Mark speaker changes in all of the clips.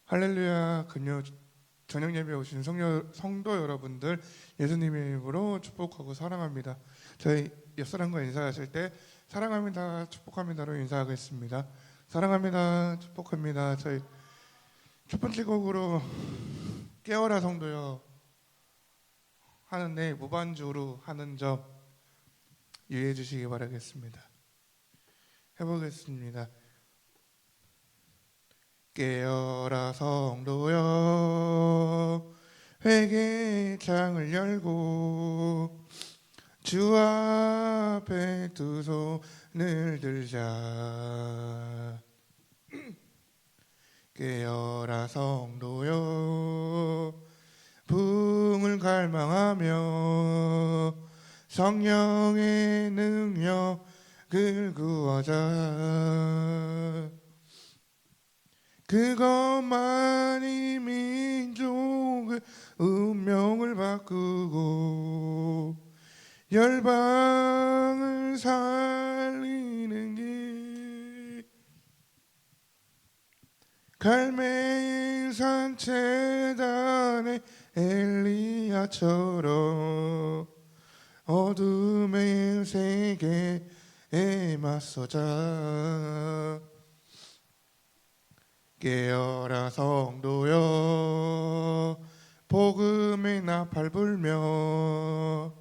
Speaker 1: 할렐루야. 금요 저녁 예배에 오신 성도 여러분들, 예수님의 이름으로 축복하고 사랑합니다. 저희 옆사람과 인사하실 때 사랑합니다, 축복합니다로 인사하겠습니다. 사랑합니다, 축복합니다. 저희 첫 번째 곡으로 깨어라 성도여 하는데 무반주로 하는 점 유의해 주시기 바라겠습니다. 해보겠습니다. 깨어라 성도여, 회개창을 열고 주 앞에 두 손을 들자. 깨어라 성도여, 부흥을 갈망하며 성령의 능력을 구하자. 그것만이 민족의 운명을 바꾸고 열방을 살리는 길. 갈멜산 제단의 엘리야처럼 어둠의 세계에 맞서자. 깨어라 성도여, 복음의 나팔 불며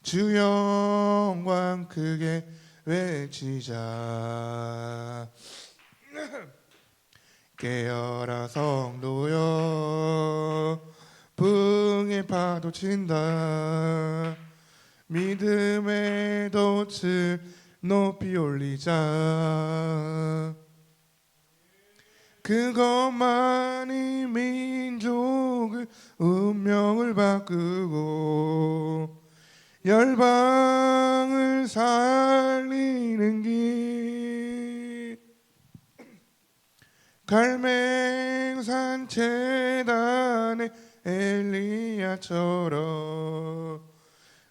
Speaker 1: 주 영광 크게 외치자. 깨어라 성도여, 부흥의 파도 친다. 믿음의 돛을 높이 올리자. 그것만이 민족의 운명을 바꾸고 열방을 살리는 길. 갈멜산 제단의 엘리야처럼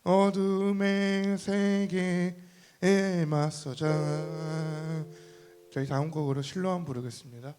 Speaker 1: 어둠의 세계에 맞서자. 저희 다음 곡으로 실로암 부르겠습니다.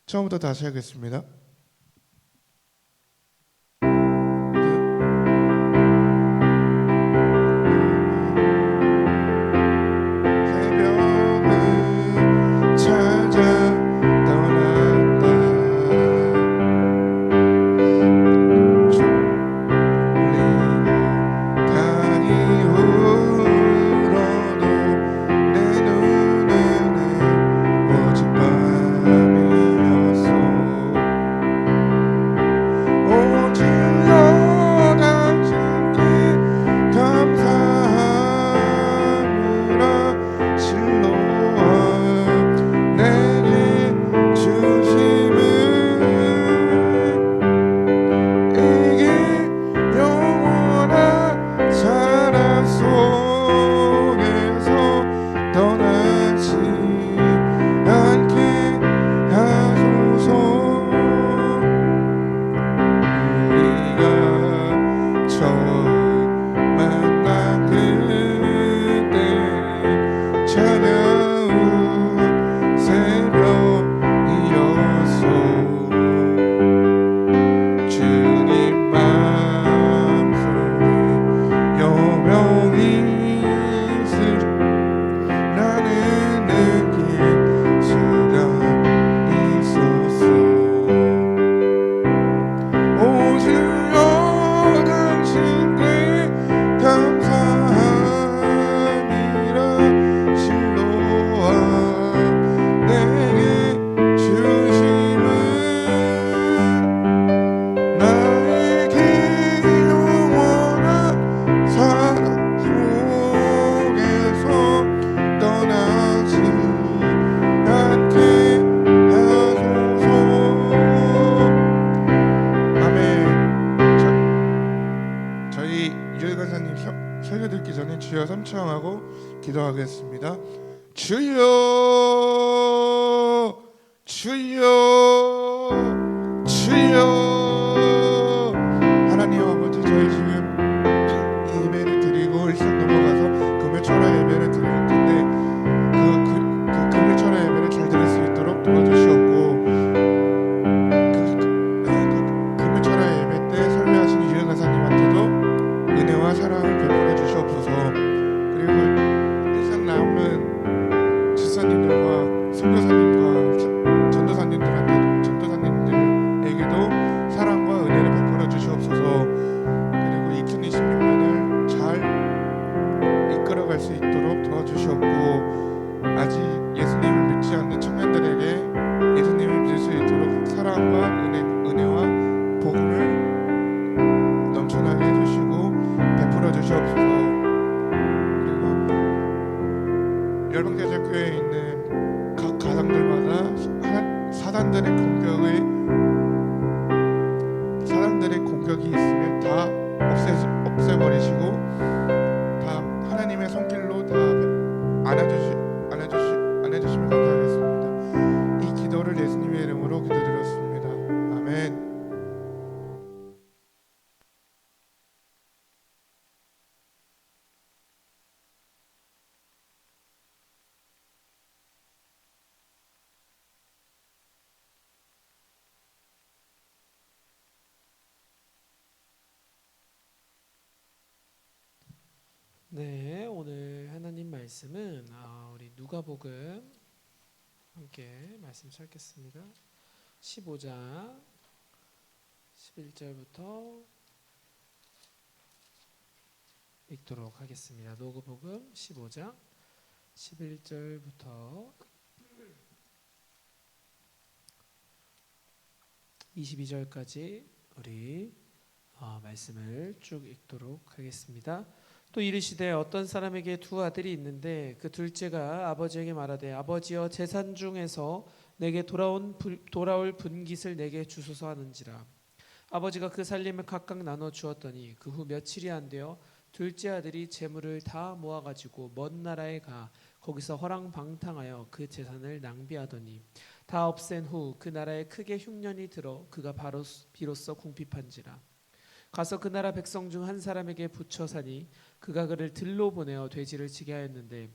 Speaker 1: 처음부터 다시 하겠습니다. 새벽을 찾아 떠난다. 졸리고 강이 울어도 내 눈에는 어젯밤 전에 주여 삼창하고 기도하겠습니다. 주여 주여 주여. 하나님 아버지, 저희 지금 예배를 드리고 일상 넘어가서 금요철야 예배를 드릴 텐데 그 금요철야 예배를 잘 드릴 수 있도록 도와주시옵고, 금요철야 예배 때 설교하신 유현 가사님한테도 은혜와 사랑을 베풀어 주시옵소서. 그리고 일상 남은 집사님들과 선교사님과 전도사님들에게도 사랑과 은혜를 베풀어 주시옵소서. 그리고 2026년을 잘 이끌어갈 수 있도록 도와주시옵고, 아직 예수님을 믿지 않는 청년들에게 예수님을 믿을 수 있도록 사랑과 은혜와 복음을 넘쳐나게 해주시고 베풀어 주시옵소서. 그리고 열방대적교회에 있는 각 가정들마다 사단들의 공격이 있으면 다 없애버리시고 다 하나님의 손길로 다 안아주시면 감사하겠습니다. 이 기도를 예수님의 이름으로 기도드렸습니다. 아멘.
Speaker 2: 네, 오늘 하나님 말씀은 우리 누가복음 함께 말씀 찾겠습니다. 15장 11절부터 읽도록 하겠습니다. 누가복음 15장 11절부터 22절까지 우리 말씀을 쭉 읽도록 하겠습니다. 또 이르시되 어떤 사람에게 두 아들이 있는데 그 둘째가 아버지에게 말하되 아버지여 재산 중에서 내게 돌아올 분깃을 내게 주소서 하는지라. 아버지가 그 살림을 각각 나눠 주었더니 그 후 며칠이 안 되어 둘째 아들이 재물을 다 모아가지고 먼 나라에 가 거기서 허랑방탕하여 그 재산을 낭비하더니 다 없앤 후 그 나라에 크게 흉년이 들어 그가 비로소 궁핍한지라. 가서 그 나라 백성 중 한 사람에게 붙여 사니 그가 그를 들로 보내어 돼지를 치게 하였는데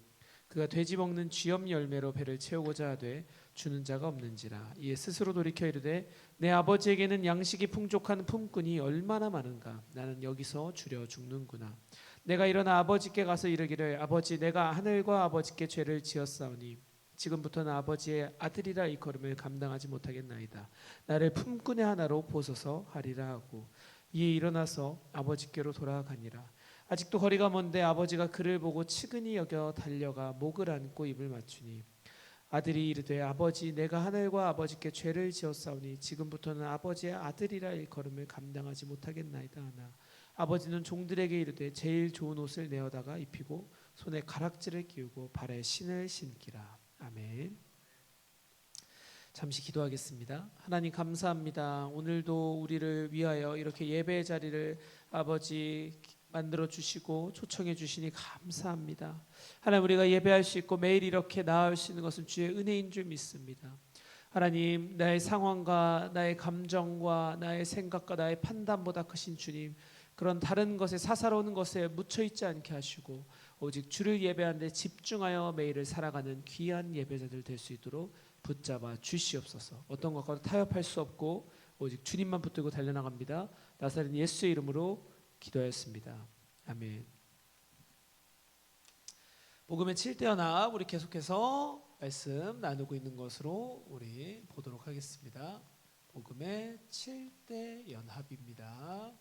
Speaker 2: 그가 돼지 먹는 쥐염 열매로 배를 채우고자 하되 주는 자가 없는지라. 이에 스스로 돌이켜 이르되 내 아버지에게는 양식이 풍족한 품꾼이 얼마나 많은가. 나는 여기서 주려 죽는구나. 내가 일어나 아버지께 가서 이르기를 아버지, 내가 하늘과 아버지께 죄를 지었사오니 지금부터는 아버지의 아들이라 일컬음을 감당하지 못하겠나이다. 나를 품꾼의 하나로 보소서 하리라 하고 이에 일어나서 아버지께로 돌아가니라. 아직도 거리가 먼데 아버지가 그를 보고 측은히 여겨 달려가 목을 안고 입을 맞추니 아들이 이르되 아버지, 내가 하늘과 아버지께 죄를 지었사오니 지금부터는 아버지의 아들이라 일컬음을 감당하지 못하겠나이다 하나 아버지는 종들에게 이르되 제일 좋은 옷을 내어다가 입히고 손에 가락지를 끼우고 발에 신을 신기라. 아멘. 잠시 기도하겠습니다. 하나님 감사합니다. 오늘도 우리를 위하여 이렇게 예배의 자리를 아버지 만들어 주시고 초청해 주시니 감사합니다. 하나님, 우리가 예배할 수 있고 매일 이렇게 나아올 수 있는 것은 주의 은혜인 줄 믿습니다. 하나님, 나의 상황과 나의 감정과 나의 생각과 나의 판단보다 크신 주님, 그런 다른 것에 사사로운 것에 묻혀 있지 않게 하시고 오직 주를 예배하는 데 집중하여 매일을 살아가는 귀한 예배자들 될 수 있도록 붙잡아 주시옵소서. 어떤 것과도 타협할 수 없고 오직 주님만 붙들고 달려나갑니다. 나사렛 예수의 이름으로 기도하였습니다. 아멘. 복음의 7대 연합, 우리 계속해서 말씀 나누고 있는 것으로 우리 보도록 하겠습니다. 복음의 7대 연합입니다.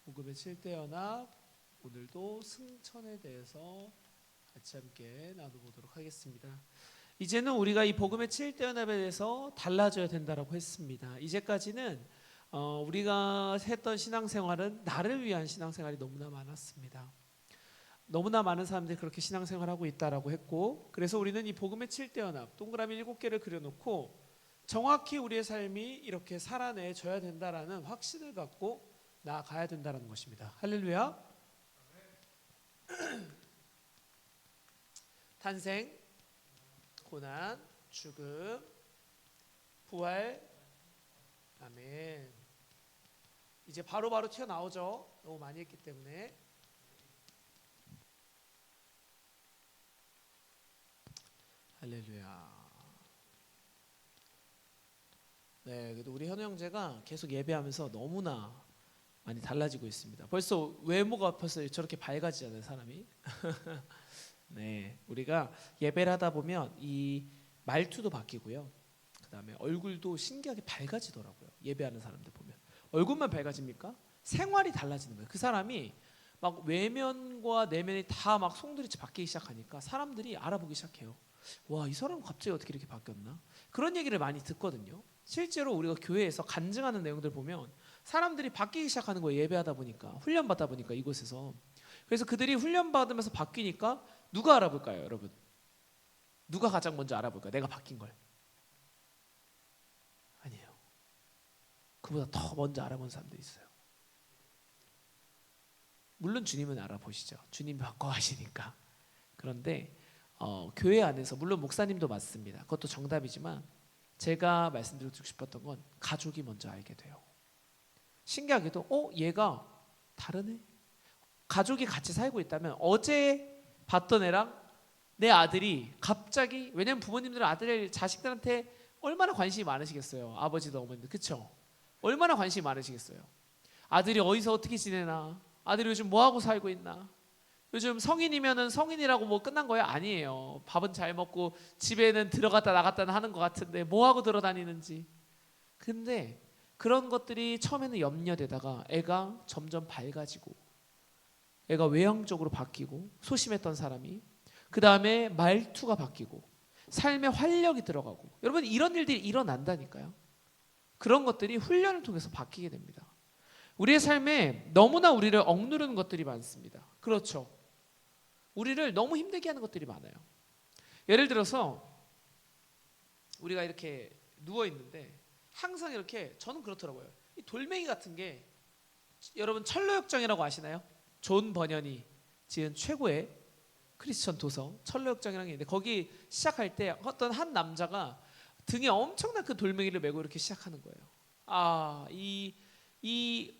Speaker 2: 복음의 7대 연합, 오늘도 승천에 대해서 같이 함께 나눠보도록 하겠습니다. 이제는 우리가 이 복음의 7대 연합에 대해서 달라져야 된다라고 했습니다. 이제까지는 우리가 했던 신앙생활은 나를 위한 신앙생활이 너무나 많았습니다. 너무나 많은 사람들이 그렇게 신앙생활하고 있다라고 했고, 그래서 우리는 이 복음의 7대 연합, 동그라미 7개를 그려놓고 정확히 우리의 삶이 이렇게 살아내줘야 된다라는 확신을 갖고 나아가야 된다는 것입니다. 할렐루야. 탄생, 고난, 죽음, 부활. 아멘. 이제 바로바로 튀어나오죠. 너무 많이 했기 때문에. 할렐루야. 네, 그래도 우리 현우 형제가 계속 예배하면서 너무나 많이 달라지고 있습니다. 벌써 외모가 벌써 저렇게 밝아지잖아요, 사람이. 네, 우리가 예배를 하다 보면 이 말투도 바뀌고요. 그다음에 얼굴도 신기하게 밝아지더라고요. 예배하는 사람들 보면 얼굴만 밝아집니까? 생활이 달라지는 거예요. 그 사람이 막 외면과 내면이 다 막 송두리째 바뀌기 시작하니까 사람들이 알아보기 시작해요. 와, 이 사람 갑자기 어떻게 이렇게 바뀌었나? 그런 얘기를 많이 듣거든요. 실제로 우리가 교회에서 간증하는 내용들 보면 사람들이 바뀌기 시작하는 거예요. 예배하다 보니까, 훈련 받다 보니까 이곳에서. 그래서 그들이 훈련 받으면서 바뀌니까 누가 알아볼까요, 여러분? 누가 가장 먼저 알아볼까요? 내가 바뀐 걸. 아니에요. 그보다 더 먼저 알아본 사람도 있어요. 물론 주님은 알아보시죠. 주님이 바꿔가시니까. 그런데 교회 안에서 물론 목사님도 맞습니다. 그것도 정답이지만 제가 말씀드리고 싶었던 건 가족이 먼저 알게 돼요. 신기하게도 얘가 다르네. 가족이 같이 살고 있다면 어제 봤던 애랑 내 아들이 갑자기, 왜냐면 부모님들은 아들 자식들한테 얼마나 관심이 많으시겠어요. 아버지도 어머니도. 그렇죠? 얼마나 관심이 많으시겠어요. 아들이 어디서 어떻게 지내나, 아들이 요즘 뭐하고 살고 있나, 요즘 성인이면은 성인이라고 뭐 끝난 거야? 아니에요. 밥은 잘 먹고 집에는 들어갔다 나갔다 하는 것 같은데 뭐하고 돌아다니는지. 근데 그런 것들이 처음에는 염려되다가 애가 점점 밝아지고, 애가 외형적으로 바뀌고, 소심했던 사람이 그 다음에 말투가 바뀌고 삶에 활력이 들어가고, 여러분 이런 일들이 일어난다니까요. 그런 것들이 훈련을 통해서 바뀌게 됩니다. 우리의 삶에 너무나 우리를 억누르는 것들이 많습니다. 그렇죠. 우리를 너무 힘들게 하는 것들이 많아요. 예를 들어서 우리가 이렇게 누워 있는데 항상 이렇게, 저는 그렇더라고요. 이 돌멩이 같은 게, 여러분 철로역정이라고 아시나요? 존 버년이 지은 최고의 크리스천 도서 철로역정이라는 게 있는데, 거기 시작할 때 어떤 한 남자가 등에 엄청난 그 돌멩이를 메고 이렇게 시작하는 거예요. 이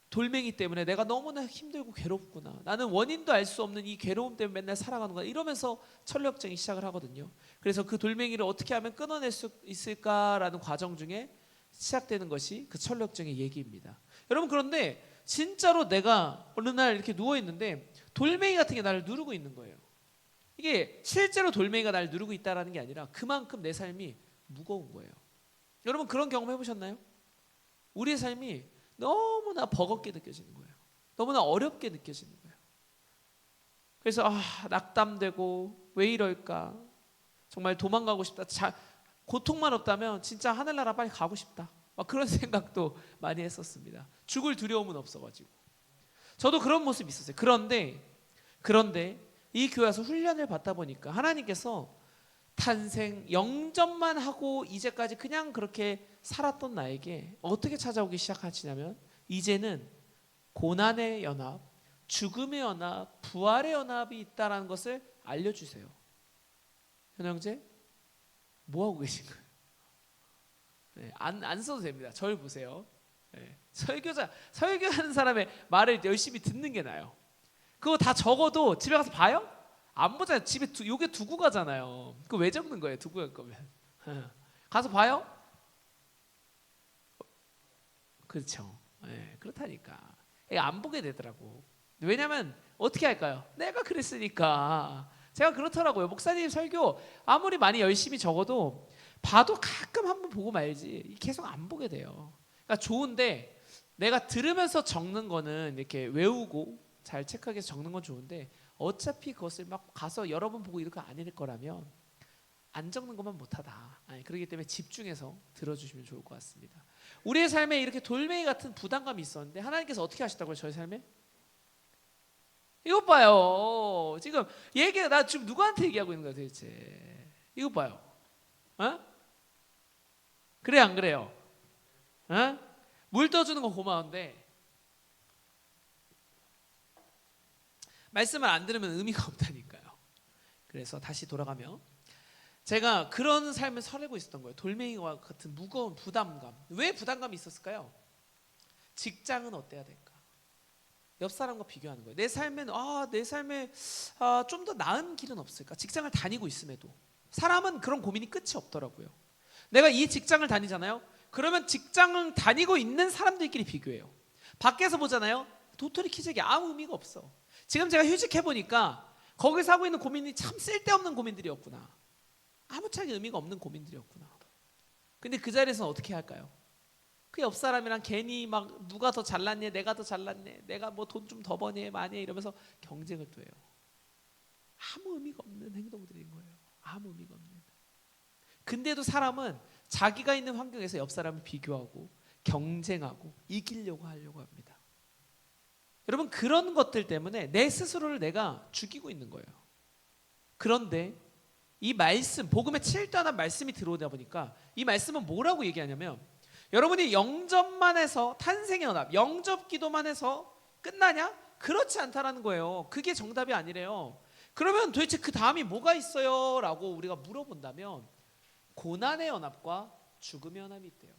Speaker 2: 돌멩이 때문에 내가 너무나 힘들고 괴롭구나. 나는 원인도 알 수 없는 이 괴로움 때문에 맨날 살아가는구나. 이러면서 철로역정이 시작을 하거든요. 그래서 그 돌멩이를 어떻게 하면 끊어낼 수 있을까라는 과정 중에 시작되는 것이 그 철로역정의 얘기입니다. 여러분, 그런데 진짜로 내가 어느 날 이렇게 누워 있는데 돌멩이 같은 게 나를 누르고 있는 거예요. 이게 실제로 돌멩이가 나를 누르고 있다라는 게 아니라 그만큼 내 삶이 무거운 거예요. 여러분 그런 경험 해보셨나요? 우리의 삶이 너무나 버겁게 느껴지는 거예요. 너무나 어렵게 느껴지는 거예요. 그래서 낙담되고, 왜 이럴까? 정말 도망가고 싶다. 고통만 없다면 진짜 하늘나라 빨리 가고 싶다. 막 그런 생각도 많이 했었습니다. 죽을 두려움은 없어가지고. 저도 그런 모습이 있었어요. 그런데 이 교회 와서 훈련을 받다 보니까 하나님께서 탄생 영접만 하고 이제까지 그냥 그렇게 살았던 나에게 어떻게 찾아오기 시작하시냐면, 이제는 고난의 연합, 죽음의 연합, 부활의 연합이 있다는 것을 알려주세요. 현우 형제, 뭐하고 계신 거예요? 네, 안 써도 됩니다. 저를 보세요. 네, 설교하는 사람의 말을 열심히 듣는 게 나아요. 그거 다 적어도 집에 가서 봐요? 안 보잖아요. 집에 요게 두고 가잖아요. 그거 왜 적는 거예요? 두고 갈 거면. 가서 봐요? 그렇죠. 네, 그렇다니까. 안 보게 되더라고. 왜냐면 어떻게 할까요? 내가 그랬으니까. 제가 그렇더라고요. 목사님 설교 아무리 많이 열심히 적어도 봐도 가끔 한번 보고 말지 계속 안 보게 돼요. 그러니까 좋은데, 내가 들으면서 적는 거는 이렇게 외우고 잘 체크하게 해서 적는 건 좋은데, 어차피 그것을 막 가서 여러 번 보고 이렇게 안 읽을 거라면 안 적는 것만 못하다. 그렇기 때문에 집중해서 들어주시면 좋을 것 같습니다. 우리의 삶에 이렇게 돌멩이 같은 부담감이 있었는데 하나님께서 어떻게 하시다고요? 저희 삶에? 이것 봐요. 지금 나 지금 누구한테 얘기하고 있는 거야 도대체? 이것 봐요. 그래 안 그래요? 물 떠주는 건 고마운데 말씀을 안 들으면 의미가 없다니까요. 그래서 다시 돌아가면 제가 그런 삶을 살고 있었던 거예요. 돌멩이와 같은 무거운 부담감. 왜 부담감이 있었을까요? 직장은 어때야 될까? 옆 사람과 비교하는 거예요. 내 삶에 좀 더 나은 길은 없을까? 직장을 다니고 있음에도 사람은 그런 고민이 끝이 없더라고요. 내가 이 직장을 다니잖아요. 그러면 직장을 다니고 있는 사람들끼리 비교해요. 밖에서 보잖아요. 도토리 키재기 아무 의미가 없어. 지금 제가 휴직해 보니까 거기서 하고 있는 고민이 참 쓸데없는 고민들이었구나. 아무짝에 의미가 없는 고민들이었구나. 근데 그 자리에서는 어떻게 할까요? 그 옆 사람이랑 괜히 막 누가 더 잘났네, 내가 더 잘났네, 내가 뭐 돈 좀 더 버니 많이 해 이러면서 경쟁을 또 해요. 아무 의미가 없는 행동들인 거예요. 아무 의미가 없는. 근데도 사람은 자기가 있는 환경에서 옆 사람을 비교하고 경쟁하고 이기려고 하려고 합니다. 여러분 그런 것들 때문에 내 스스로를 내가 죽이고 있는 거예요. 그런데 이 말씀, 복음의 7단한 말씀이 들어오다 보니까 이 말씀은 뭐라고 얘기하냐면 여러분이 영접만 해서 탄생의 연합, 영접 기도만 해서 끝나냐? 그렇지 않다라는 거예요. 그게 정답이 아니래요. 그러면 도대체 그 다음이 뭐가 있어요? 라고 우리가 물어본다면 고난의 연합과 죽음의 연합이 있대요.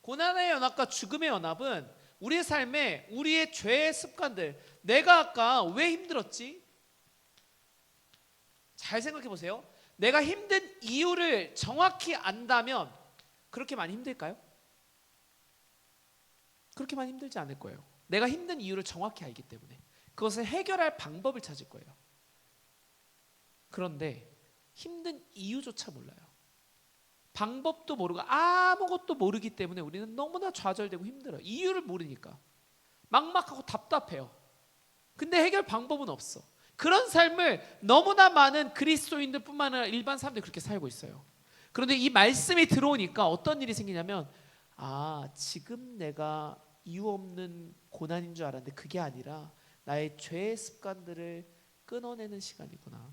Speaker 2: 고난의 연합과 죽음의 연합은 우리의 삶에 우리의 죄의 습관들, 내가 아까 왜 힘들었지? 잘 생각해 보세요. 내가 힘든 이유를 정확히 안다면 그렇게 많이 힘들까요? 그렇게 많이 힘들지 않을 거예요. 내가 힘든 이유를 정확히 알기 때문에 그것을 해결할 방법을 찾을 거예요. 그런데 힘든 이유조차 몰라요. 방법도 모르고 아무것도 모르기 때문에 우리는 너무나 좌절되고 힘들어요. 이유를 모르니까 막막하고 답답해요. 근데 해결 방법은 없어. 그런 삶을 너무나 많은 그리스도인들 뿐만 아니라 일반 사람들이 그렇게 살고 있어요. 그런데 이 말씀이 들어오니까 어떤 일이 생기냐면 지금 내가 이유 없는 고난인 줄 알았는데 그게 아니라 나의 죄의 습관들을 끊어내는 시간이구나.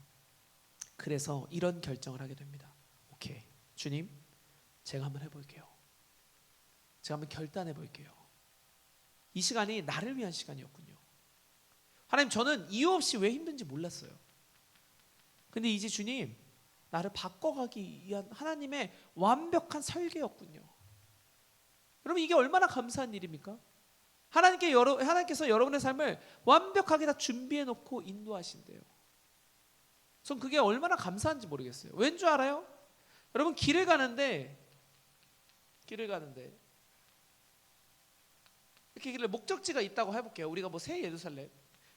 Speaker 2: 그래서 이런 결정을 하게 됩니다. 오케이, 주님, 제가 한번 해볼게요. 제가 한번 결단해 볼게요. 이 시간이 나를 위한 시간이었군요. 하나님, 저는 이유 없이 왜 힘든지 몰랐어요. 근데 이제 주님, 나를 바꿔가기 위한 하나님의 완벽한 설계였군요. 여러분, 이게 얼마나 감사한 일입니까? 하나님께서 여러분의 삶을 완벽하게 다 준비해 놓고 인도하신대요. 전 그게 얼마나 감사한지 모르겠어요. 왠 줄 알아요? 여러분, 길을 가는데 이렇게 길에 목적지가 있다고 해볼게요. 우리가 뭐 새 예루살렘.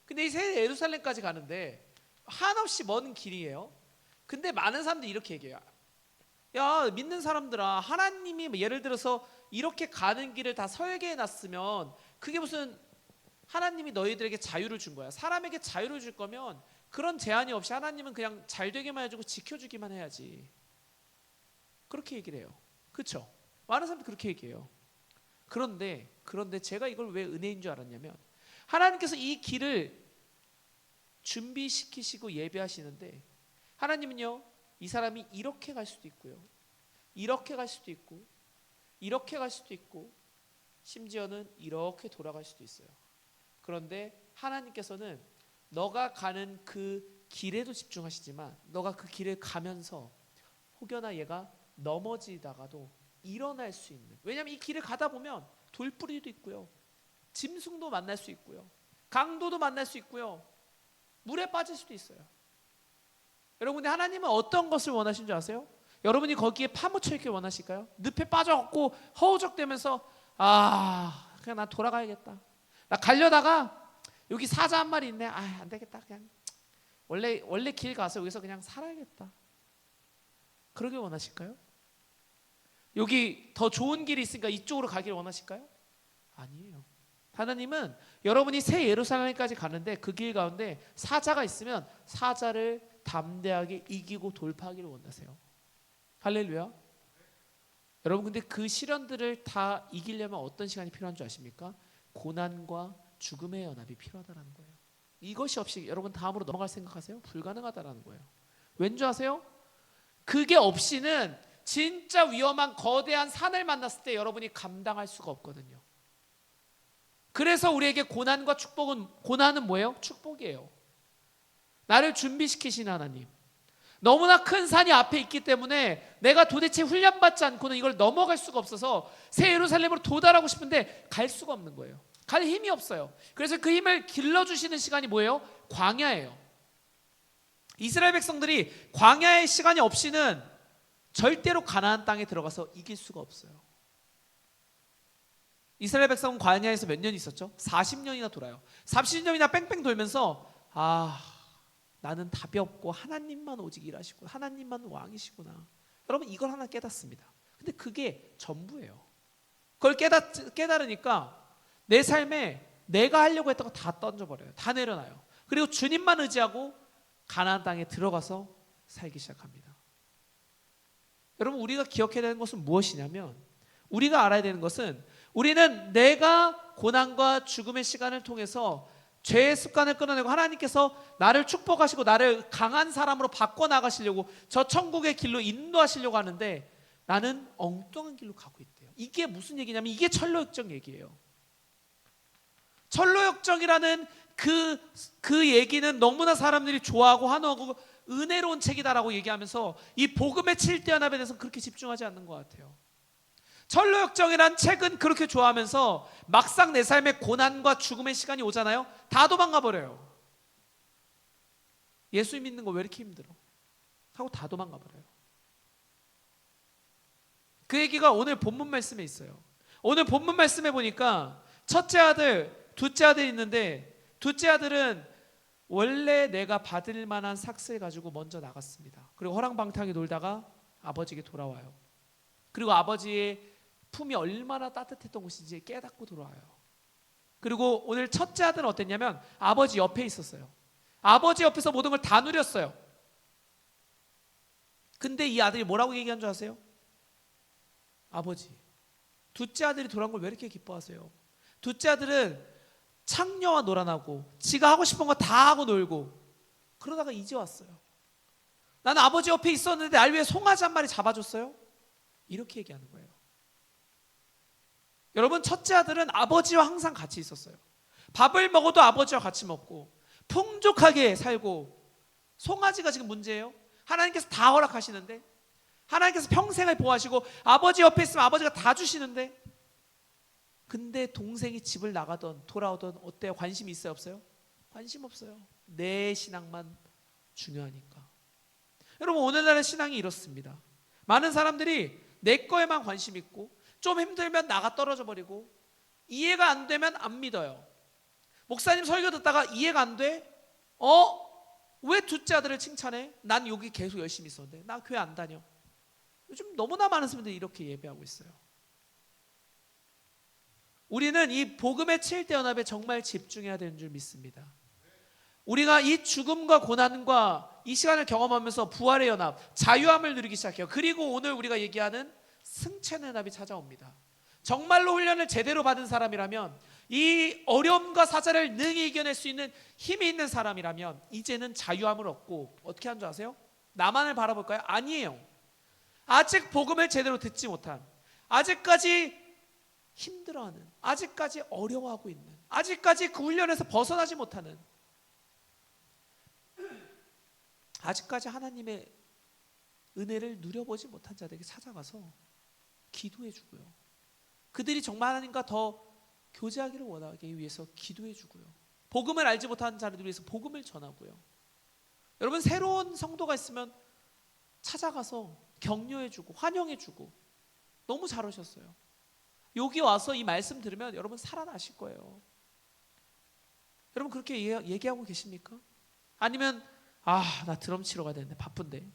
Speaker 2: 근데 이 새 예루살렘까지 가는데 한없이 먼 길이에요. 근데 많은 사람들이 이렇게 얘기해요. 야, 믿는 사람들아, 하나님이 예를 들어서 이렇게 가는 길을 다 설계해 놨으면 그게 무슨 하나님이 너희들에게 자유를 준 거야. 사람에게 자유를 줄 거면 그런 제한이 없이 하나님은 그냥 잘 되게만 해주고 지켜주기만 해야지. 그렇게 얘기를 해요. 그렇죠? 많은 사람들이 그렇게 얘기해요. 그런데 제가 이걸 왜 은혜인 줄 알았냐면 하나님께서 이 길을 준비시키시고 예배하시는데 하나님은요, 이 사람이 이렇게 갈 수도 있고요, 이렇게 갈 수도 있고, 이렇게 갈 수도 있고, 심지어는 이렇게 돌아갈 수도 있어요. 그런데 하나님께서는 너가 가는 그 길에도 집중하시지만 너가 그 길을 가면서 혹여나 얘가 넘어지다가도 일어날 수 있는, 왜냐하면 이 길을 가다 보면 돌뿌리도 있고요, 짐승도 만날 수 있고요, 강도도 만날 수 있고요, 물에 빠질 수도 있어요. 여러분, 근데 하나님은 어떤 것을 원하신 줄 아세요? 여러분이 거기에 파묻혀 있길 원하실까요? 늪에 빠져갖고 허우적대면서 그냥 나 돌아가야겠다, 나 가려다가 여기 사자 한 마리 있네, 안 되겠다, 그냥 원래 길 가서 여기서 그냥 살아야겠다, 그러길 원하실까요? 여기 더 좋은 길이 있으니까 이쪽으로 가길 원하실까요? 아니에요. 하나님은 여러분이 새 예루살렘까지 가는데 그 길 가운데 사자가 있으면 사자를 담대하게 이기고 돌파하기를 원하세요. 할렐루야. 여러분, 근데 그 시련들을 다 이기려면 어떤 시간이 필요한 줄 아십니까? 고난과 죽음의 연합이 필요하다는 거예요. 이것이 없이 여러분 다음으로 넘어갈 생각하세요? 불가능하다는 거예요. 왠 줄 아세요? 그게 없이는 진짜 위험한 거대한 산을 만났을 때 여러분이 감당할 수가 없거든요. 그래서 우리에게 고난과 축복은, 고난은 뭐예요? 축복이에요. 나를 준비시키신 하나님. 너무나 큰 산이 앞에 있기 때문에 내가 도대체 훈련받지 않고는 이걸 넘어갈 수가 없어서 새 예루살렘으로 도달하고 싶은데 갈 수가 없는 거예요. 갈 힘이 없어요. 그래서 그 힘을 길러주시는 시간이 뭐예요? 광야예요. 이스라엘 백성들이 광야의 시간이 없이는 절대로 가나안 땅에 들어가서 이길 수가 없어요. 이스라엘 백성은 광야에서 몇 년 있었죠? 40년이나 돌아요. 40년이나 뺑뺑 돌면서 나는 답이 없고 하나님만 오직 일하시고 하나님만 왕이시구나. 여러분 이걸 하나 깨닫습니다. 근데 그게 전부예요. 그걸 깨달으니까 내 삶에 내가 하려고 했던 거 다 던져버려요. 다 내려놔요. 그리고 주님만 의지하고 가나안 땅에 들어가서 살기 시작합니다. 여러분 우리가 기억해야 되는 것은 무엇이냐면, 우리가 알아야 되는 것은 우리는 내가 고난과 죽음의 시간을 통해서 죄의 습관을 끊어내고 하나님께서 나를 축복하시고 나를 강한 사람으로 바꿔나가시려고 저 천국의 길로 인도하시려고 하는데 나는 엉뚱한 길로 가고 있대요. 이게 무슨 얘기냐면 이게 철로역정 얘기예요. 철로역정이라는 그 얘기는 너무나 사람들이 좋아하고 환호하고 은혜로운 책이다라고 얘기하면서 이 복음의 7대 연합에 대해서 그렇게 집중하지 않는 것 같아요. 철로역정이란 책은 그렇게 좋아하면서 막상 내 삶에 고난과 죽음의 시간이 오잖아요. 다 도망가 버려요. 예수 믿는 거 왜 이렇게 힘들어? 하고 다 도망가 버려요. 그 얘기가 오늘 본문 말씀에 있어요. 오늘 본문 말씀에 보니까 첫째 아들, 둘째 아들이 있는데 둘째 아들은 원래 내가 받을 만한 삭스를 가지고 먼저 나갔습니다. 그리고 허랑방탕히 놀다가 아버지에게 돌아와요. 그리고 아버지의 품이 얼마나 따뜻했던 곳인지 깨닫고 돌아와요. 그리고 오늘 첫째 아들은 어땠냐면 아버지 옆에 있었어요. 아버지 옆에서 모든 걸 다 누렸어요. 근데 이 아들이 뭐라고 얘기한 줄 아세요? 아버지, 둘째 아들이 돌아온 걸 왜 이렇게 기뻐하세요? 둘째 아들은 창녀와 놀아나고 지가 하고 싶은 거 다 하고 놀고 그러다가 이제 왔어요. 나는 아버지 옆에 있었는데 날 위해 송아지 한 마리 잡아줬어요? 이렇게 얘기하는 거예요. 여러분 첫째 아들은 아버지와 항상 같이 있었어요. 밥을 먹어도 아버지와 같이 먹고 풍족하게 살고, 송아지가 지금 문제예요. 하나님께서 다 허락하시는데, 하나님께서 평생을 보호하시고 아버지 옆에 있으면 아버지가 다 주시는데, 근데 동생이 집을 나가던 돌아오던 어때요? 관심이 있어요? 없어요? 관심 없어요. 내 신앙만 중요하니까. 여러분 오늘날의 신앙이 이렇습니다. 많은 사람들이 내 거에만 관심 있고 좀 힘들면 나가 떨어져 버리고 이해가 안 되면 안 믿어요. 목사님 설교 듣다가 이해가 안 돼? 왜 둘째 아들을 칭찬해? 난 여기 계속 열심히 있었는데 나 교회 안 다녀. 요즘 너무나 많은 사람들이 이렇게 예배하고 있어요. 우리는 이 복음의 7대 연합에 정말 집중해야 되는 줄 믿습니다. 우리가 이 죽음과 고난과 이 시간을 경험하면서 부활의 연합, 자유함을 누리기 시작해요. 그리고 오늘 우리가 얘기하는 승천의 연합이 찾아옵니다. 정말로 훈련을 제대로 받은 사람이라면, 이 어려움과 사자를 능히 이겨낼 수 있는 힘이 있는 사람이라면 이제는 자유함을 얻고 어떻게 하는 줄 아세요? 나만을 바라볼까요? 아니에요. 아직 복음을 제대로 듣지 못한, 아직까지 힘들어하는, 아직까지 어려워하고 있는, 아직까지 그 훈련에서 벗어나지 못하는, 아직까지 하나님의 은혜를 누려보지 못한 자들에게 찾아가서 기도해 주고요. 그들이 정말 하나님과 더 교제하기를 원하기 위해서 기도해 주고요. 복음을 알지 못하는 자들을 위해서 복음을 전하고요. 여러분 새로운 성도가 있으면 찾아가서 격려해 주고 환영해 주고. 너무 잘 오셨어요. 여기 와서 이 말씀 들으면 여러분 살아나실 거예요. 여러분 그렇게 얘기하고 계십니까? 아니면 나 드럼 치러 가야 되는데 바쁜데,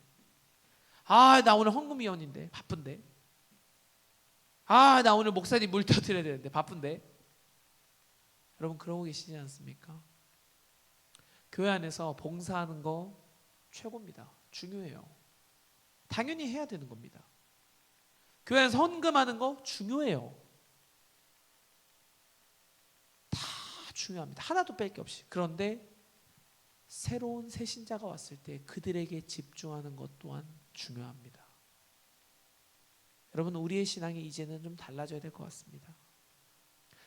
Speaker 2: 나 오늘 헌금위원인데 바쁜데, 나 오늘 목사님 물 떠드려야 되는데 바쁜데. 여러분 그러고 계시지 않습니까? 교회 안에서 봉사하는 거 최고입니다. 중요해요. 당연히 해야 되는 겁니다. 교회 안에서 헌금하는 거 중요해요. 다 중요합니다. 하나도 뺄 게 없이. 그런데 새로운 새 신자가 왔을 때 그들에게 집중하는 것 또한 중요합니다. 여러분 우리의 신앙이 이제는 좀 달라져야 될 것 같습니다.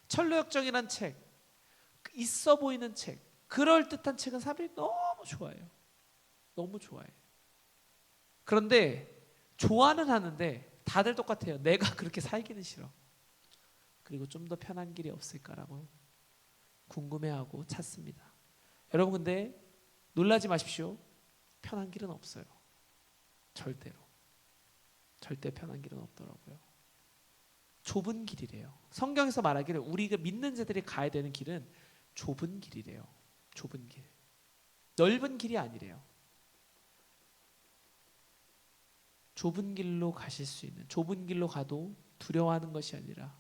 Speaker 2: 철로역정이란 책, 있어 보이는 책, 그럴듯한 책은 사람들이 너무 좋아해요. 너무 좋아해요. 그런데 좋아는 하는데 다들 똑같아요. 내가 그렇게 살기는 싫어. 그리고 좀 더 편한 길이 없을까라고 궁금해하고 찾습니다. 여러분, 근데 놀라지 마십시오. 편한 길은 없어요. 절대로. 절대 편한 길은 없더라고요. 좁은 길이래요. 성경에서 말하기를 우리가 믿는 자들이 가야 되는 길은 좁은 길이래요. 좁은 길. 넓은 길이 아니래요. 좁은 길로 가실 수 있는, 좁은 길로 가도 두려워하는 것이 아니라,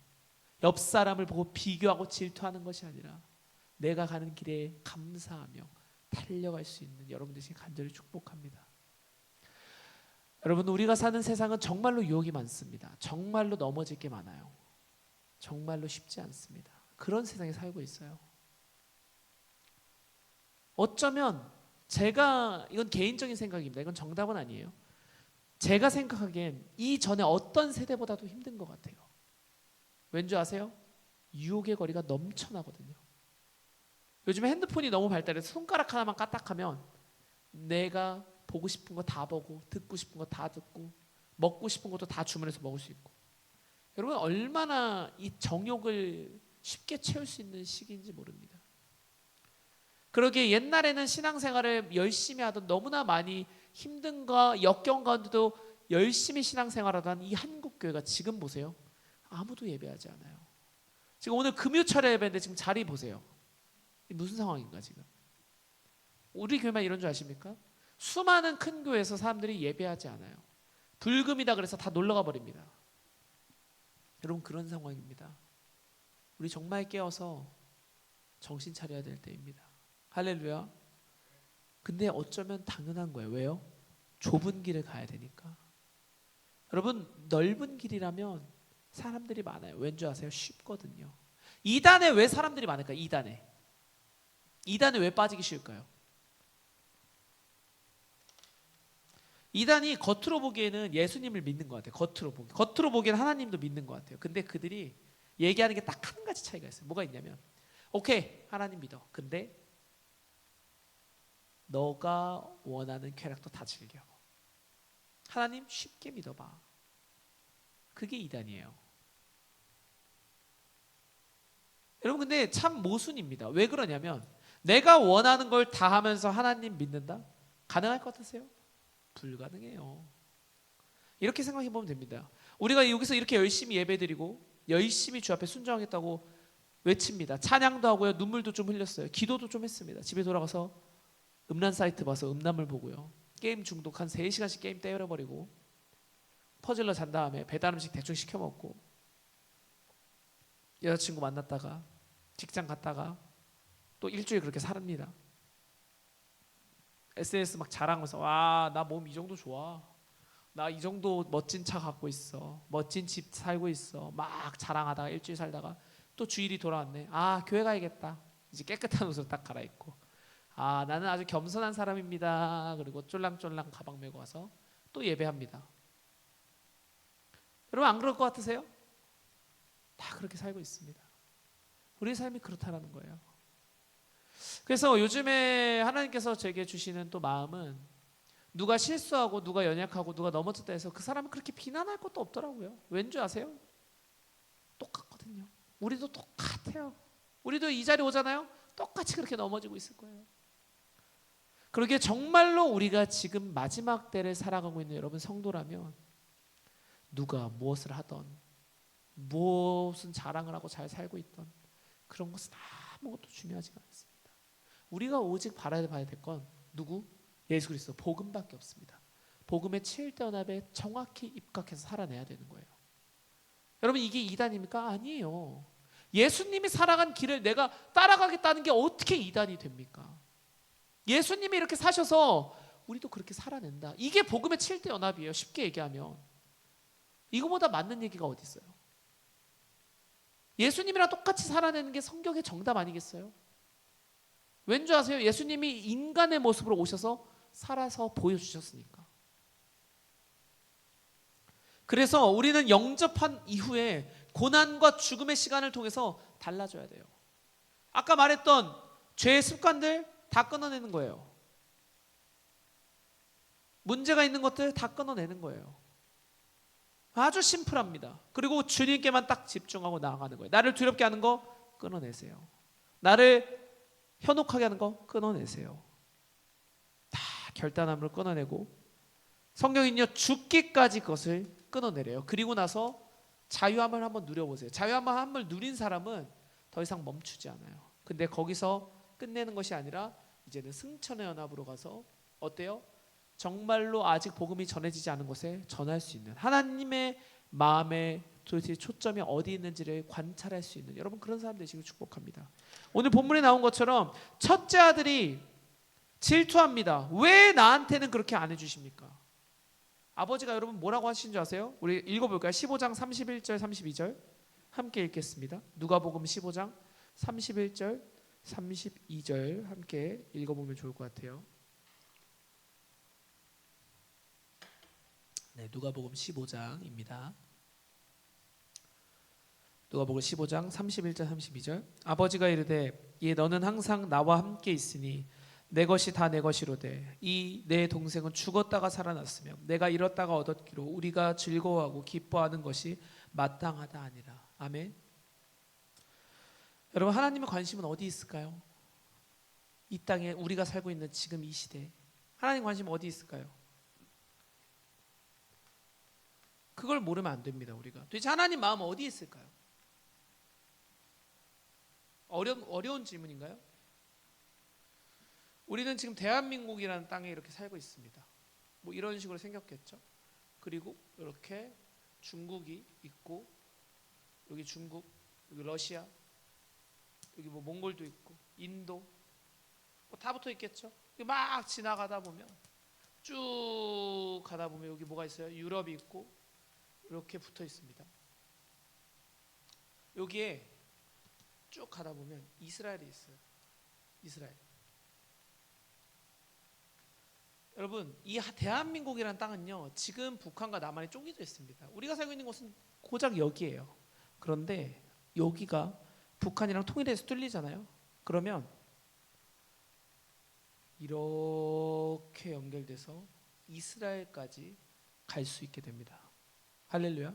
Speaker 2: 옆 사람을 보고 비교하고 질투하는 것이 아니라, 내가 가는 길에 감사하며 달려갈 수 있는 여러분 되시길 간절히 축복합니다. 여러분, 우리가 사는 세상은 정말로 유혹이 많습니다. 정말로 넘어질 게 많아요. 정말로 쉽지 않습니다. 그런 세상에 살고 있어요. 어쩌면 제가, 이건 개인적인 생각입니다. 이건 정답은 아니에요. 제가 생각하기엔 이전에 어떤 세대보다도 힘든 것 같아요. 왠지 아세요? 유혹의 거리가 넘쳐나거든요. 요즘에 핸드폰이 너무 발달해서 손가락 하나만 까딱하면 내가 보고 싶은 거 다 보고, 듣고 싶은 거 다 듣고, 먹고 싶은 것도 다 주문해서 먹을 수 있고. 여러분, 얼마나 이 정욕을 쉽게 채울 수 있는 시기인지 모릅니다. 그러기에 옛날에는 신앙생활을 열심히 하던, 너무나 많이 힘든가 역경 가운데도 열심히 신앙생활하던 이 한국교회가 지금 보세요. 아무도 예배하지 않아요. 지금 오늘 금요철에 예배인데 지금 자리 보세요. 무슨 상황인가 지금? 우리 교회만 이런 줄 아십니까? 수많은 큰 교회에서 사람들이 예배하지 않아요. 불금이다 그래서 다 놀러가 버립니다. 여러분, 그런 상황입니다. 우리 정말 깨어서 정신 차려야 될 때입니다. 할렐루야. 근데 어쩌면 당연한 거예요. 왜요? 좁은 길을 가야 되니까. 여러분, 넓은 길이라면 사람들이 많아요. 왠지 아세요? 쉽거든요. 2단에 왜 사람들이 많을까요? 2단에 왜 빠지기 쉬울까요? 2단이 겉으로 보기에는 예수님을 믿는 것 같아요. 겉으로 보기에는 하나님도 믿는 것 같아요. 근데 그들이 얘기하는 게 딱 한 가지 차이가 있어요. 뭐가 있냐면, 오케이, 하나님 믿어. 근데 너가 원하는 쾌락도 다 즐겨. 하나님 쉽게 믿어봐. 그게 2단이에요. 여러분, 근데 참 모순입니다. 왜 그러냐면, 내가 원하는 걸 다 하면서 하나님 믿는다? 가능할 것 같으세요? 불가능해요. 이렇게 생각해 보면 됩니다. 우리가 여기서 이렇게 열심히 예배드리고 열심히 주 앞에 순종하겠다고 외칩니다. 찬양도 하고요, 눈물도 좀 흘렸어요. 기도도 좀 했습니다. 집에 돌아가서 음란 사이트 봐서 음란물 보고요, 게임 중독 한 3시간씩 게임 때려버리고, 퍼즐러 잔 다음에 배달 음식 대충 시켜 먹고, 여자친구 만났다가 직장 갔다가 또 일주일 그렇게 삽니다. SNS 막 자랑하면서, 와, 나 몸 이 정도 좋아, 나 이 정도 멋진 차 갖고 있어, 멋진 집 살고 있어, 막 자랑하다가 일주일 살다가 또 주일이 돌아왔네. 아, 교회 가야겠다. 이제 깨끗한 옷으로 딱 갈아입고, 아, 나는 아주 겸손한 사람입니다. 그리고 쫄랑쫄랑 가방 메고 와서 또 예배합니다. 여러분, 안 그럴 것 같으세요? 다 그렇게 살고 있습니다. 우리의 삶이 그렇다라는 거예요. 그래서 요즘에 하나님께서 제게 주시는 또 마음은, 누가 실수하고 누가 연약하고 누가 넘어졌다 해서 그 사람을 그렇게 비난할 것도 없더라고요. 왠지 아세요? 똑같거든요. 우리도 똑같아요. 우리도 이 자리에 오잖아요. 똑같이 그렇게 넘어지고 있을 거예요. 그러기에 정말로 우리가 지금 마지막 때를 살아가고 있는 여러분 성도라면, 누가 무엇을 하던, 무슨 자랑을 하고 잘 살고 있던, 그런 것은 아무것도 중요하지가 않습니다. 우리가 오직 바라야 될 건 누구? 예수 그리스도, 복음밖에 없습니다. 복음의 7대 언합에 정확히 입각해서 살아내야 되는 거예요. 여러분, 이게 2단입니까? 아니에요. 예수님이 살아간 길을 내가 따라가겠다는 게 어떻게 2단이 됩니까? 예수님이 이렇게 사셔서 우리도 그렇게 살아낸다. 이게 복음의 7대 연합이에요. 쉽게 얘기하면. 이거보다 맞는 얘기가 어디 있어요? 예수님이랑 똑같이 살아내는 게 성경의 정답 아니겠어요? 왠지 아세요? 예수님이 인간의 모습으로 오셔서 살아서 보여주셨으니까. 그래서 우리는 영접한 이후에 고난과 죽음의 시간을 통해서 달라져야 돼요. 아까 말했던 죄의 습관들 다 끊어내는 거예요. 문제가 있는 것들 다 끊어내는 거예요. 아주 심플합니다. 그리고 주님께만 딱 집중하고 나아가는 거예요. 나를 두렵게 하는 거 끊어내세요. 나를 현혹하게 하는 거 끊어내세요. 다 결단함을 끊어내고 성경은요 죽기까지 그것을 끊어내래요. 그리고 나서 자유함을 한번 누려보세요. 자유함을 누린 사람은 더 이상 멈추지 않아요. 근데 거기서 끝내는 것이 아니라 이제는 승천의 연합으로 가서 어때요? 정말로 아직 복음이 전해지지 않은 곳에 전할 수 있는 하나님의 마음의 도대체 초점이 어디 있는지를 관찰할 수 있는 여러분 그런 사람 되시길 축복합니다. 오늘 본문에 나온 것처럼 첫째 아들이 질투합니다. 왜 나한테는 그렇게 안 해주십니까? 아버지가 여러분 뭐라고 하신 줄 아세요? 우리 읽어볼까요? 15장 31절 32절 함께 읽겠습니다. 누가복음 15장 31절 32절 함께 읽어보면 좋을 것 같아요. 네, 누가복음 15장입니다. 누가복음 15장 31절 32절 아버지가 이르되 예 너는 항상 나와 함께 있으니 내 것이 다 내 것이로되 이 내 동생은 죽었다가 살아났으며 내가 잃었다가 얻었기로 우리가 즐거워하고 기뻐하는 것이 마땅하다 아니라. 아멘. 여러분 하나님의 관심은 어디 있을까요? 이 땅에 우리가 살고 있는 지금 이 시대에 하나님 관심 어디 있을까요? 그걸 모르면 안 됩니다. 우리가 도대체 하나님 마음은 어디 있을까요? 어려운 질문인가요? 우리는 지금 대한민국이라는 땅에 이렇게 살고 있습니다. 뭐 이런 식으로 생겼겠죠. 그리고 이렇게 중국이 있고 여기 중국, 여기 러시아, 여기 뭐 몽골도 있고 인도 뭐 다 붙어 있겠죠. 막 지나가다 보면 쭉 가다 보면 여기 뭐가 있어요? 유럽이 있고 이렇게 붙어 있습니다. 여기에 쭉 가다 보면 이스라엘이 있어요. 이스라엘. 여러분 이 대한민국이라는 땅은요 지금 북한과 남한이 쪼개져 있습니다. 우리가 살고 있는 곳은 고작 여기예요. 그런데 여기가 북한이랑 통일해서 뚫리잖아요. 그러면 이렇게 연결돼서 이스라엘까지 갈 수 있게 됩니다. 할렐루야.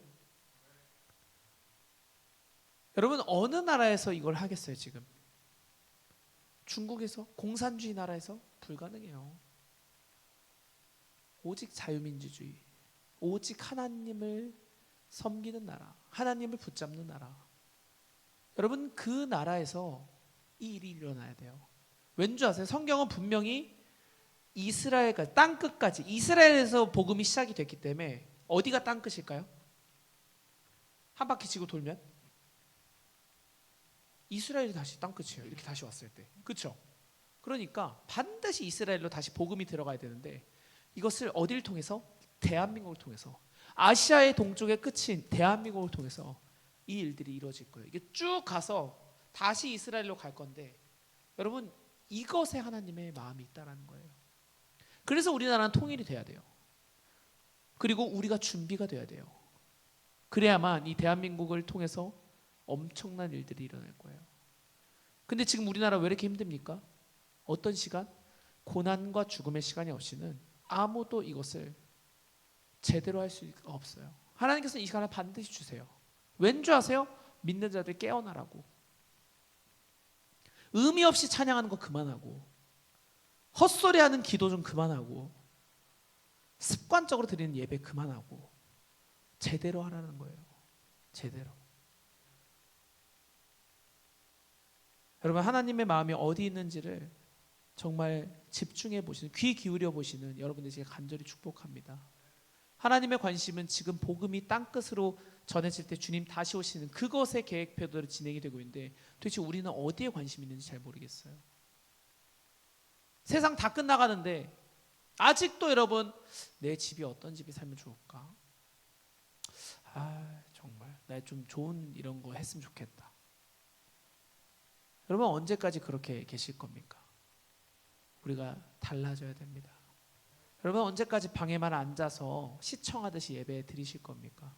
Speaker 2: 여러분 어느 나라에서 이걸 하겠어요? 지금 중국에서 공산주의 나라에서 불가능해요. 오직 자유민주주의, 오직 하나님을 섬기는 나라, 하나님을 붙잡는 나라. 여러분 그 나라에서 이 일이 일어나야 돼요. 왠지 아세요? 성경은 분명히 이스라엘까지 땅끝까지 이스라엘에서 복음이 시작이 됐기 때문에 어디가 땅끝일까요? 한 바퀴 지고 돌면 이스라엘이 다시 땅끝이에요. 이렇게 다시 왔을 때. 그렇죠? 그러니까 반드시 이스라엘로 다시 복음이 들어가야 되는데 이것을 어디를 통해서? 대한민국을 통해서. 아시아의 동쪽의 끝인 대한민국을 통해서 이 일들이 이루어질 거예요. 이게 쭉 가서 다시 이스라엘로 갈 건데 여러분 이것에 하나님의 마음이 있다라는 거예요. 그래서 우리나라는 통일이 돼야 돼요. 그리고 우리가 준비가 돼야 돼요. 그래야만 이 대한민국을 통해서 엄청난 일들이 일어날 거예요. 근데 지금 우리나라 왜 이렇게 힘듭니까? 어떤 시간? 고난과 죽음의 시간이 없이는 아무도 이것을 제대로 할 수가 없어요. 하나님께서는 이 시간을 반드시 주세요. 왠지 아세요? 믿는 자들 깨어나라고. 의미 없이 찬양하는 거 그만하고 헛소리하는 기도 좀 그만하고 습관적으로 드리는 예배 그만하고 제대로 하라는 거예요. 제대로. 여러분 하나님의 마음이 어디 있는지를 정말 집중해 보시는 귀 기울여 보시는 여러분들 제가 간절히 축복합니다. 하나님의 관심은 지금 복음이 땅끝으로 전해질 때 주님 다시 오시는 그것의 계획표대로 진행이 되고 있는데 도대체 우리는 어디에 관심이 있는지 잘 모르겠어요. 세상 다 끝나가는데 아직도 여러분 내 집이 어떤 집에 살면 좋을까? 정말 나 좀 좋은 이런 거 했으면 좋겠다. 여러분 언제까지 그렇게 계실 겁니까? 우리가 달라져야 됩니다. 여러분 언제까지 방에만 앉아서 시청하듯이 예배 드리실 겁니까?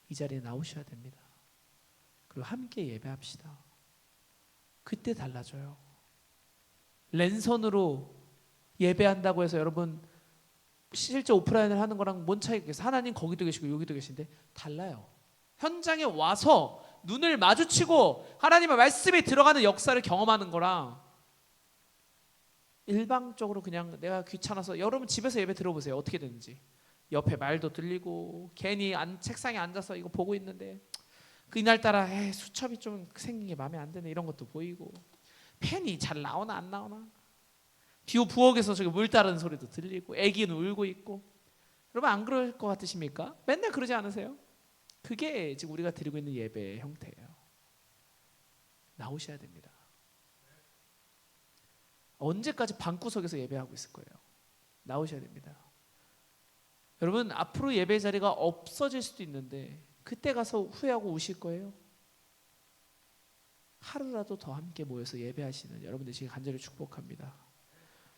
Speaker 2: 이 자리에 나오셔야 됩니다. 그리고 함께 예배합시다. 그때 달라져요. 랜선으로 예배한다고 해서 여러분 실제 오프라인을 하는 거랑 뭔 차이가 있겠어요? 하나님 거기도 계시고 여기도 계신데 달라요. 현장에 와서 눈을 마주치고 하나님의 말씀이 들어가는 역사를 경험하는 거랑 일방적으로 그냥 내가 귀찮아서, 여러분 집에서 예배 들어보세요. 어떻게 되는지. 옆에 말도 들리고 괜히 책상에 앉아서 이거 보고 있는데 그날따라 수첩이 좀 생긴 게 마음에 안 드네 이런 것도 보이고, 팬이 잘 나오나 안 나오나, 부엌에서 저기 물 따르는 소리도 들리고 애기는 울고 있고. 여러분 안 그럴 것 같으십니까? 맨날 그러지 않으세요? 그게 지금 우리가 드리고 있는 예배의 형태예요. 나오셔야 됩니다. 언제까지 방구석에서 예배하고 있을 거예요? 나오셔야 됩니다. 여러분 앞으로 예배 자리가 없어질 수도 있는데 그때 가서 후회하고 우실 거예요. 하루라도 더 함께 모여서 예배하시는 여러분들 지금 간절히 축복합니다.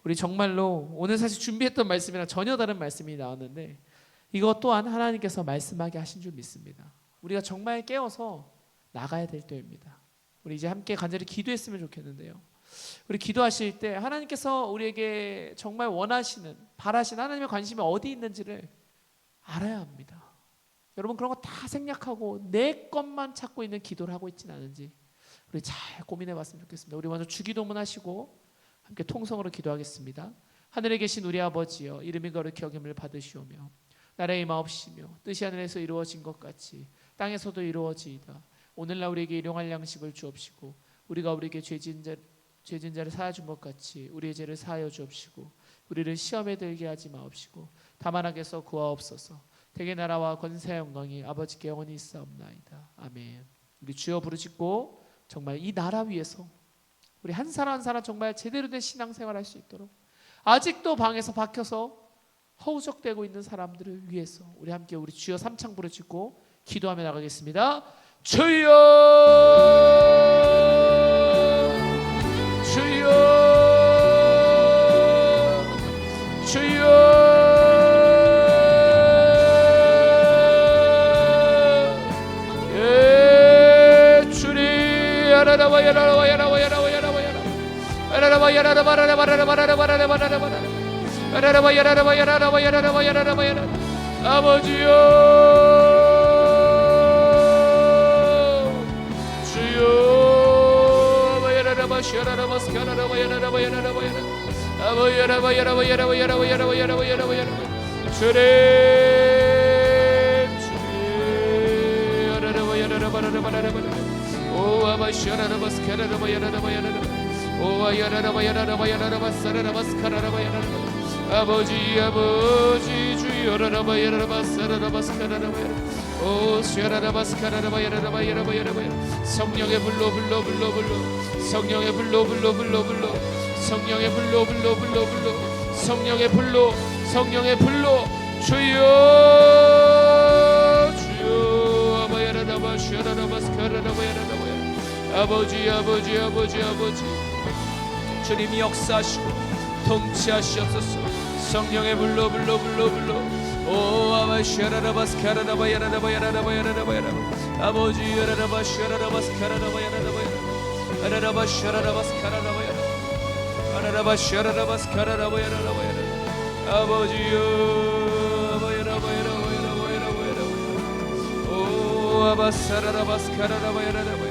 Speaker 2: 우리 정말로 오늘 사실 준비했던 말씀이랑 전혀 다른 말씀이 나왔는데 이것 또한 하나님께서 말씀하게 하신 줄 믿습니다. 우리가 정말 깨어서 나가야 될 때입니다. 우리 이제 함께 간절히 기도했으면 좋겠는데요. 우리 기도하실 때 하나님께서 우리에게 정말 원하시는, 바라시는 하나님의 관심이 어디 있는지를 알아야 합니다. 여러분 그런 거 다 생략하고 내 것만 찾고 있는 기도를 하고 있지는 않은지 우리 잘 고민해 봤으면 좋겠습니다. 우리 먼저 주기도문 하시고 함께 통성으로 기도하겠습니다. 하늘에 계신 우리 아버지여, 이름이 거룩히 여김을 받으시오며 나라의 마옵시며 뜻이 하늘에서 이루어진 것 같이 땅에서도 이루어지이다. 오늘날 우리에게 일용할 양식을 주옵시고 우리가 우리에게 죄진 자를 사하여 준 것 같이 우리의 죄를 사하여 주옵시고 우리를 시험에 들게 하지 마옵시고 다만 악에서 구하옵소서. 대개 나라와 권세와 영광이 아버지께 영원히 있사옵나이다. 아멘. 우리 주여 부르짖고 정말 이 나라 위에서 우리 한 사람 한 사람 정말 제대로 된 신앙생활 할 수 있도록, 아직도 방에서 박혀서 허우적대고 있는 사람들을 위해서 우리 함께 우리 주여 삼창 부르짖고 기도하며 나가겠습니다. 주여 주여 주여 주리 야라라바 야라라바 야라바 야라바 야라바 야라바 야라라바 야라바 야라바 야라바 야라바 야라바 야라바 야라바 야라바 야라바 아버지여 주여 아바 야라바 샤라라바 스카라라바 야라바 야라바 야라바 아바 야라바 야라바 야라바 야라바 야라바 야라바 야라바 야라바 주님 야라라바 야라바 야라바 야라바 오 아바 샤라라바 스카라라바 야라바 야라바 오 야라라바 야라바 야라바 사라라바 스카라라바 야라바 아버지 아버지 주여 라라바 야라바 사라라바 스카라라바 야라바 오 샤라라바 스카라라바 야라바 야라바 야라바 성령의 불로 불로 불로 불로 성령의 불로 불로 불로 불로 성령의 불로 불로 불로 불로 성령의 불로 성령의 불로 주여 주여 아바 야라라바 샤라라바 스카라라바 야라바 아버지 아버지 아버지 아버지 주님이 역사하시고 통치하시옵소서. 성령의 불로 불로 불로 불로 오 아바 샤라라바 스카라라바 야라라바 야라라바 야라라바 야라바 아버지 야라라바 샤라라바 스카라라바 야라라바 야라바 야라라바 샤라라바 스카라라바 야라바 야라라바 샤라라바 스카라라바 야라라바 야라바 아버지여 아바 야라바 야라바 야라바 야라바 야라바 오 아바 사라라바 스카라라바 야라라바